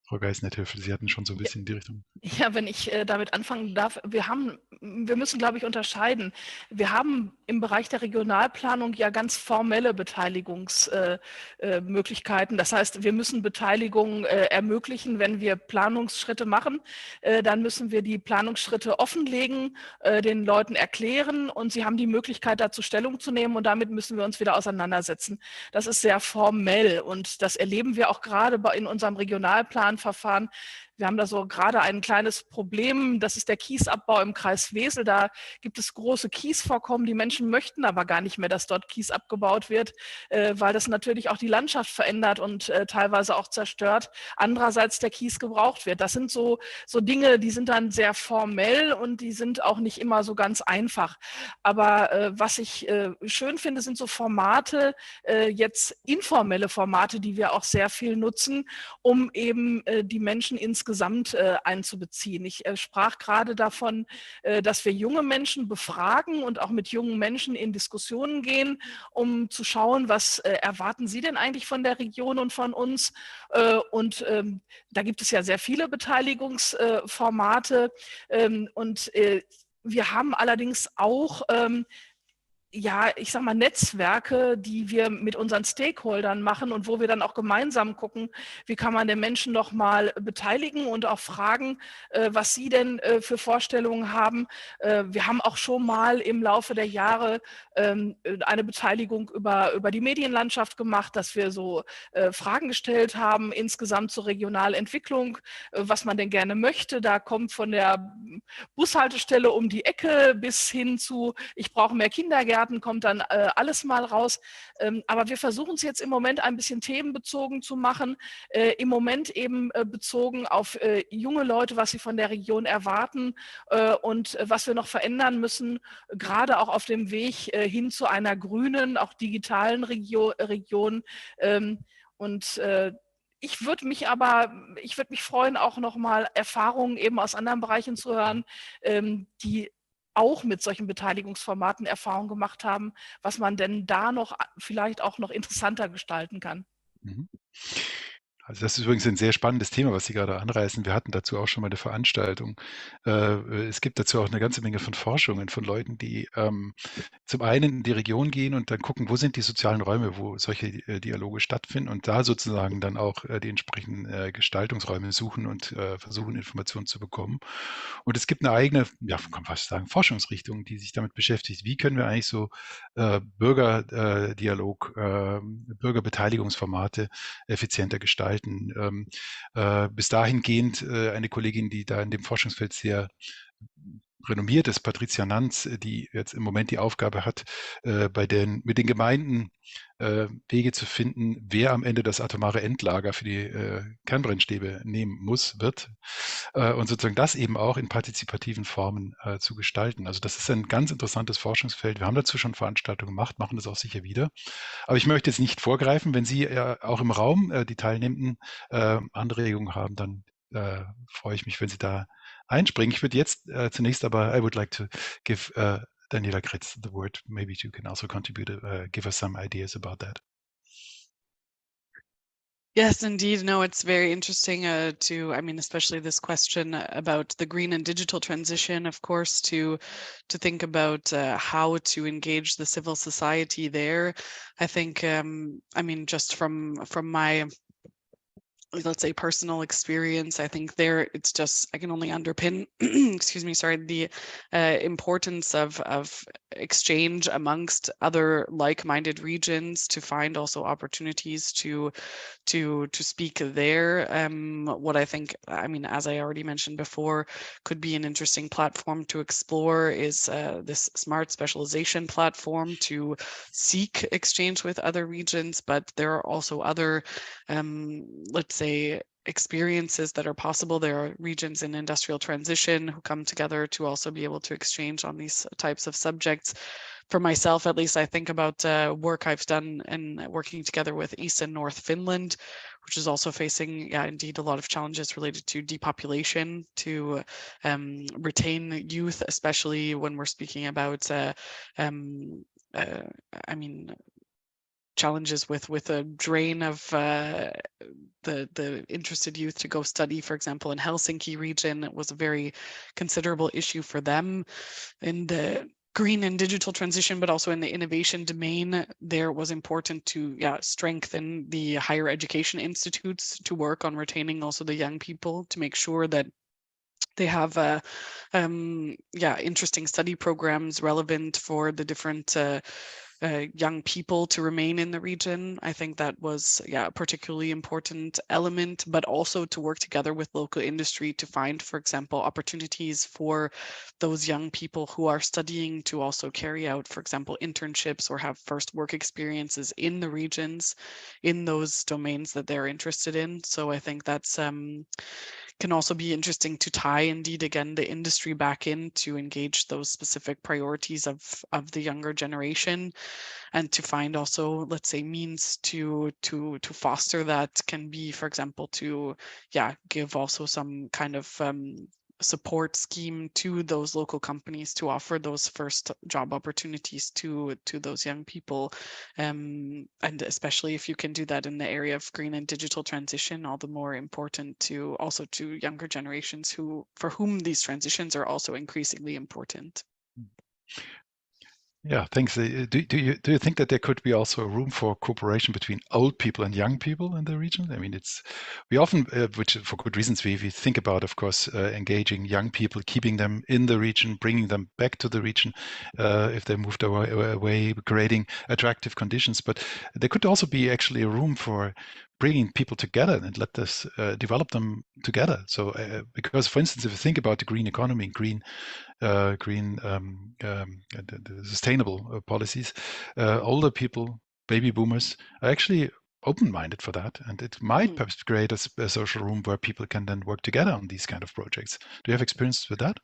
Frau Geisnethöfel, Sie hatten schon so ein bisschen in die Richtung. Ja, wenn ich damit anfangen darf, wir müssen, glaube ich, unterscheiden. Wir haben im Bereich der Regionalplanung ja ganz formelle Beteiligungsmöglichkeiten. Das heißt, wir müssen Beteiligung ermöglichen, wenn wir Planungsschritte machen. Dann müssen wir die Planungsschritte offenlegen, den Leuten erklären, und sie haben die Möglichkeit, dazu Stellung zu nehmen, und damit müssen wir uns wieder auseinandersetzen. Das ist sehr formell, und das erleben wir auch gerade in unserem Regionalplanverfahren. Wir haben da so gerade ein kleines Problem, das ist der Kiesabbau im Kreis Wesel. Da gibt es große Kiesvorkommen. Die Menschen möchten aber gar nicht mehr, dass dort Kies abgebaut wird, weil das natürlich auch die Landschaft verändert und teilweise auch zerstört. Andererseits der Kies gebraucht wird. Das sind so Dinge, die sind dann sehr formell und die sind auch nicht immer so ganz einfach. Aber was ich schön finde, sind so Formate, jetzt informelle Formate, die wir auch sehr viel nutzen, um eben die Menschen insgesamt einzubeziehen. Ich sprach gerade davon, dass wir junge Menschen befragen und auch mit jungen Menschen in Diskussionen gehen, um zu schauen, was erwarten sie denn eigentlich von der Region und von uns. Und da gibt es ja sehr viele Beteiligungsformate. Und wir haben allerdings auch ja, ich sag mal, Netzwerke, die wir mit unseren Stakeholdern machen und wo wir dann auch gemeinsam gucken, wie kann man den Menschen noch mal beteiligen und auch fragen, was sie denn für Vorstellungen haben. Wir haben auch schon mal im Laufe der Jahre eine Beteiligung über die Medienlandschaft gemacht, dass wir so Fragen gestellt haben, insgesamt zur Regionalentwicklung, was man denn gerne möchte. Da kommt von der Bushaltestelle um die Ecke bis hin zu, ich brauche mehr Kindergärten, kommt dann alles mal raus. Aber wir versuchen es jetzt im Moment ein bisschen themenbezogen zu machen. Im Moment eben bezogen auf junge Leute, was sie von der Region erwarten und was wir noch verändern müssen, gerade auch auf dem Weg hin zu einer grünen, auch digitalen Region. Und ich würde mich freuen, auch nochmal Erfahrungen eben aus anderen Bereichen zu hören, die auch mit solchen Beteiligungsformaten Erfahrung gemacht haben, was man denn da noch vielleicht auch noch interessanter gestalten kann. Mhm. Also das ist übrigens ein sehr spannendes Thema, was Sie gerade anreißen. Wir hatten dazu auch schon mal eine Veranstaltung. Es gibt dazu auch eine ganze Menge von Forschungen von Leuten, die zum einen in die Region gehen und dann gucken, wo sind die sozialen Räume, wo solche Dialoge stattfinden, und da sozusagen dann auch die entsprechenden Gestaltungsräume suchen und versuchen, Informationen zu bekommen. Und es gibt eine eigene, ja, kann man fast sagen, Forschungsrichtung, die sich damit beschäftigt. Wie können wir eigentlich so Bürgerdialog, Bürgerbeteiligungsformate effizienter gestalten? Bis dahingehend eine Kollegin, die da in dem Forschungsfeld sehr renommiert ist, Patricia Nanz, die jetzt im Moment die Aufgabe hat, mit den Gemeinden Wege zu finden, wer am Ende das atomare Endlager für die Kernbrennstäbe nehmen wird, und sozusagen das eben auch in partizipativen Formen zu gestalten. Also das ist ein ganz interessantes Forschungsfeld. Wir haben dazu schon Veranstaltungen gemacht, machen das auch sicher wieder. Aber ich möchte jetzt nicht vorgreifen. Wenn Sie auch im Raum die Teilnehmenden Anregungen haben, dann freue ich mich, wenn Sie da einspringen. Ich würde jetzt zunächst aber, I would like to give Daniela Kretz the word. Maybe you can also contribute, give us some ideas about that. Yes, indeed. No, it's very interesting especially this question about the green and digital transition, of course, to think about how to engage the civil society there. I think, just from my let's say, personal experience. I think there it's just, I can only underpin, excuse me, sorry, the importance of exchange amongst other like-minded regions to find also opportunities to speak there. What I think, I mean, as I already mentioned before, could be an interesting platform to explore is this smart specialization platform to seek exchange with other regions, but there are also other, let's say, experiences that are possible. There are regions in industrial transition who come together to also be able to exchange on these types of subjects. For myself, at least, I think about work I've done and working together with East and North Finland, which is also facing, yeah, indeed, a lot of challenges related to depopulation, to retain youth, especially when we're speaking about, I mean, challenges with a drain of the interested youth to go study, for example, in Helsinki region. It was a very considerable issue for them in the green and digital transition, but also in the innovation domain. There was important to strengthen the higher education institutes to work on retaining also the young people, to make sure that they have interesting study programs relevant for the different young people to remain in the region. I think that was a particularly important element, but also to work together with local industry to find, for example, opportunities for those young people who are studying to also carry out, for example, internships or have first work experiences in the regions, in those domains that they're interested in. So I think that's can also be interesting to tie, indeed, again, the industry back in to engage those specific priorities of the younger generation, and to find also, let's say, means to foster that can be, for example, to give also some kind of support scheme to those local companies to offer those first job opportunities to those young people, and especially if you can do that in the area of green and digital transition, all the more important to also to younger generations for whom these transitions are also increasingly important. Yeah, thanks. Do you think that there could be also room for cooperation between old people and young people in the region? I mean, we often, which for good reasons, we think about, of course, engaging young people, keeping them in the region, bringing them back to the region if they moved away, creating attractive conditions. But there could also be actually a room for bringing people together and let us develop them together. So, because, for instance, if you think about the green economy, the sustainable policies, older people, baby boomers, are actually open-minded for that, and it might perhaps create a social room where people can then work together on these kind of projects. Do you have experience with that?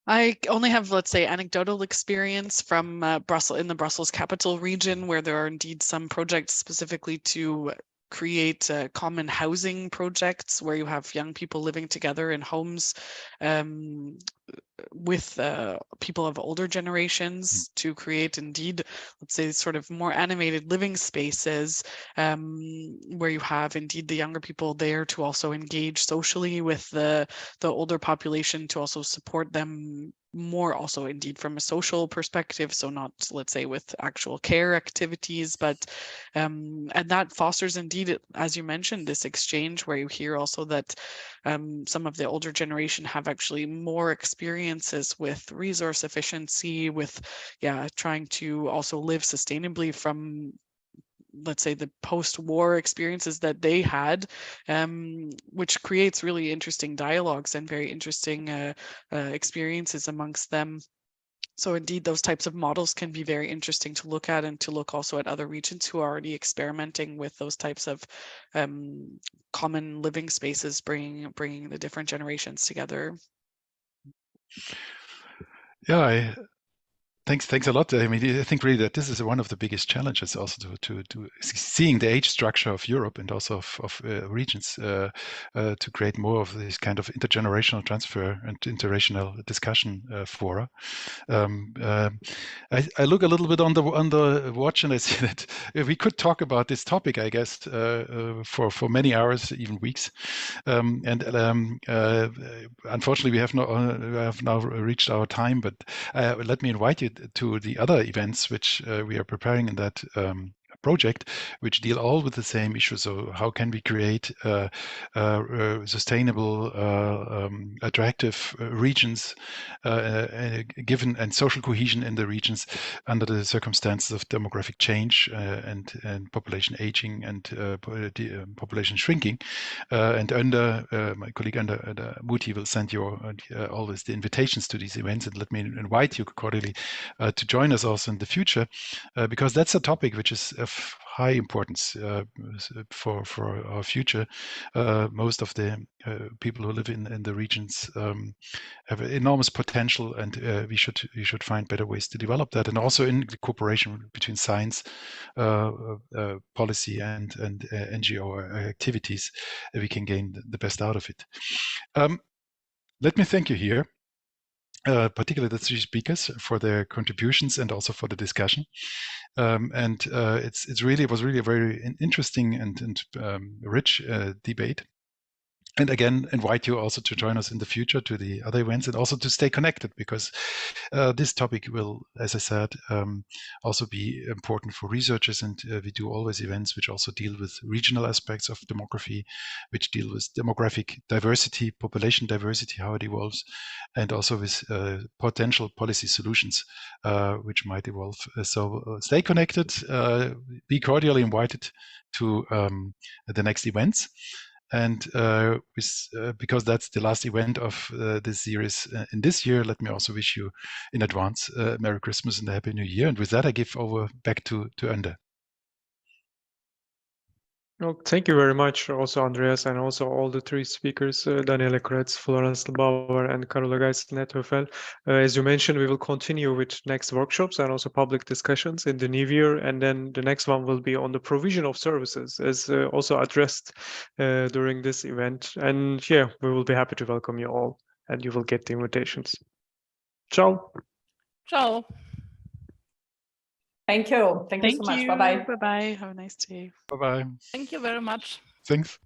I only have, let's say, anecdotal experience from Brussels, in the Brussels capital region, where there are indeed some projects specifically to create common housing projects where you have young people living together in homes with people of older generations, to create, indeed, let's say, sort of more animated living spaces where you have, indeed, the younger people there to also engage socially with the older population, to also support them more, also, indeed, from a social perspective. So not, let's say, with actual care activities, but and that fosters, indeed, as you mentioned, this exchange where you hear also that some of the older generation have actually more experiences with resource efficiency, with trying to also live sustainably from, let's say, the post-war experiences that they had, which creates really interesting dialogues and very interesting experiences amongst them. So indeed, those types of models can be very interesting to look at, and to look also at other regions who are already experimenting with those types of common living spaces, bringing the different generations together. Yeah, Thanks a lot. I mean, I think really that this is one of the biggest challenges, also to seeing the age structure of Europe and also of regions to create more of this kind of intergenerational transfer and interracial discussion fora. I look a little bit on the watch, and I see that we could talk about this topic, I guess, for many hours, even weeks. Unfortunately, we have now reached our time. But let me invite you to the other events which we are preparing in that project, which deal all with the same issue. So how can we create sustainable, attractive regions, given and social cohesion in the regions under the circumstances of demographic change and population aging and population shrinking. And under my colleague under Muti will send you always the invitations to these events, and let me invite you cordially to join us also in the future, because that's a topic which is of high importance for our future. Most of the people who live in the regions have enormous potential, and we should find better ways to develop that, and also in the cooperation between science, policy, and NGO activities, we can gain the best out of it. Let me thank you here, particularly the three speakers, for their contributions and also for the discussion. It was really a very interesting and rich debate. And again, invite you also to join us in the future to the other events, and also to stay connected, because this topic will, as I said, also be important for researchers. And we do always events which also deal with regional aspects of demography, which deal with demographic diversity, population diversity, how it evolves, and also with potential policy solutions which might evolve. So stay connected, be cordially invited to the next events. And because that's the last event of this series in this year, let me also wish you in advance Merry Christmas and a Happy New Year. And with that, I give over back to Önder. Well, thank you very much, also Andreas, and also all the three speakers, Daniela Kretz, Florence Bauer, and Carola Geist-Nethöfel. As you mentioned, we will continue with next workshops and also public discussions in the new year, and then the next one will be on the provision of services, as also addressed during this event. And yeah, we will be happy to welcome you all, and you will get the invitations. Ciao. Ciao. Thank you. Thank you so much. Bye-bye. Bye-bye. Have a nice day. Bye-bye. Thank you very much. Thanks.